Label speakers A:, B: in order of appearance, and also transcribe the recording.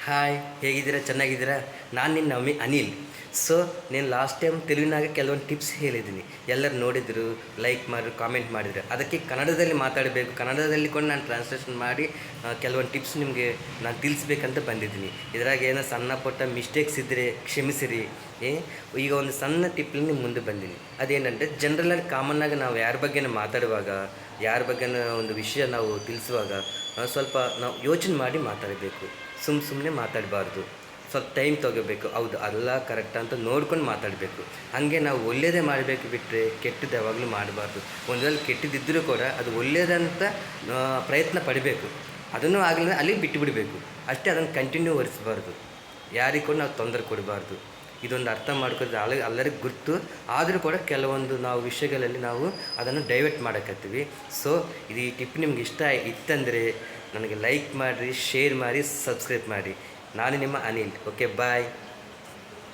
A: Hi, ಹೇಗಿದ್ದೀರಾ? ಚೆನ್ನಾಗಿದ್ದೀರಾ? ನಾನು ನಿನ್ನ ಅನಿಲ್. ಸೊ నేను ಲಾಸ್ಟ್ ಟೈಮ್ ತೆಲುಗಿನಾಗ ಕೆಲವೊಂದು ಟಿಪ್ಸ್ ಹೇಳಿದ್ದೀನಿ. ಎಲ್ಲರೂ ನೋಡಿದರು, ಲೈಕ್ ಮಾಡಿದ್ರು, ಕಾಮೆಂಟ್ ಮಾಡಿದ್ರು. ಅದಕ್ಕೆ ಕನ್ನಡದಲ್ಲಿ ಮಾತಾಡಬೇಕು, ಕನ್ನಡದಲ್ಲಿ ಕೂಡ ನಾನು ಟ್ರಾನ್ಸ್ಲೇಷನ್ ಮಾಡಿ ಕೆಲವೊಂದು ಟಿಪ್ಸ್ ನಿಮಗೆ ನಾನು ತಿಳಿಸ್ಬೇಕಂತ ಬಂದಿದ್ದೀನಿ. ಇದ್ರಾಗ ಏನೋ ಸಣ್ಣ ಪುಟ್ಟ ಮಿಸ್ಟೇಕ್ಸ್ ಇದ್ದರೆ ಕ್ಷಮಿಸಿರಿ. ಈಗ ಒಂದು ಸಣ್ಣ ಟಿಪ್ಪಲ್ಲಿ ನಿಮ್ಮ ಮುಂದೆ ಬಂದೀನಿ. ಅದೇನಂದರೆ, ಜನರಲಾಗಿ ಕಾಮನ್ನಾಗಿ ನಾವು ಯಾರ ಬಗ್ಗೆನೂ ಮಾತಾಡುವಾಗ, ಯಾರ ಬಗ್ಗೆನೂ ಒಂದು ವಿಷಯ ನಾವು ತಿಳಿಸುವಾಗ ಸ್ವಲ್ಪ ನಾವು ಯೋಚನೆ ಮಾಡಿ ಮಾತಾಡಬೇಕು. ಸುಮ್ಮನೆ ಮಾತಾಡಬಾರ್ದು. ಸ್ವಲ್ಪ ಟೈಮ್ ತೊಗೋಬೇಕು. ಹೌದು, ಅಲ್ಲ ಕರೆಕ್ಟ್ ಅಂತ ನೋಡ್ಕೊಂಡು ಮಾತಾಡಬೇಕು. ಹಾಗೆ ನಾವು ಒಳ್ಳೆಯದೇ ಮಾಡಬೇಕು ಬಿಟ್ಟರೆ ಕೆಟ್ಟದ್ದು ಯಾವಾಗಲೂ ಮಾಡಬಾರ್ದು. ಒಂದು ವೇಳೆ ಕೆಟ್ಟದಿದ್ದರೂ ಕೂಡ ಅದು ಒಳ್ಳೆಯದಂತ ಪ್ರಯತ್ನ ಪಡಬೇಕು. ಅದನ್ನು ಆಗಲಿಲ್ಲ ಅಲ್ಲಿಗೆ ಬಿಟ್ಟು ಬಿಡಬೇಕು ಅಷ್ಟೇ. ಅದನ್ನು ಕಂಟಿನ್ಯೂ ಒರೆಸಬಾರ್ದು. ಯಾರಿಗೂ ಕೂಡ ನಾವು ತೊಂದರೆ ಕೊಡಬಾರ್ದು. ಇದೊಂದು ಅರ್ಥ ಮಾಡ್ಕೊಂಡು ಎಲ್ಲರಿಗೂ ಗುರ್ತು. ಆದರೂ ಕೂಡ ಕೆಲವೊಂದು ನಾವು ವಿಷಯಗಳಲ್ಲಿ ನಾವು ಅದನ್ನು ಡೈವರ್ಟ್ ಮಾಡೋಕತ್ತೀವಿ. ಸೊ ಈ ಟಿಪ್ ನಿಮ್ಗೆ ಇಷ್ಟ ಇತ್ತಂದರೆ ನನಗೆ ಲೈಕ್ ಮಾಡಿರಿ, ಶೇರ್ ಮಾಡಿ, ಸಬ್ಸ್ಕ್ರೈಬ್ ಮಾಡಿ. ನಾನು ನಿಮ್ಮ ಅನಿಲ್. ಓಕೆ, ಬಾಯ್.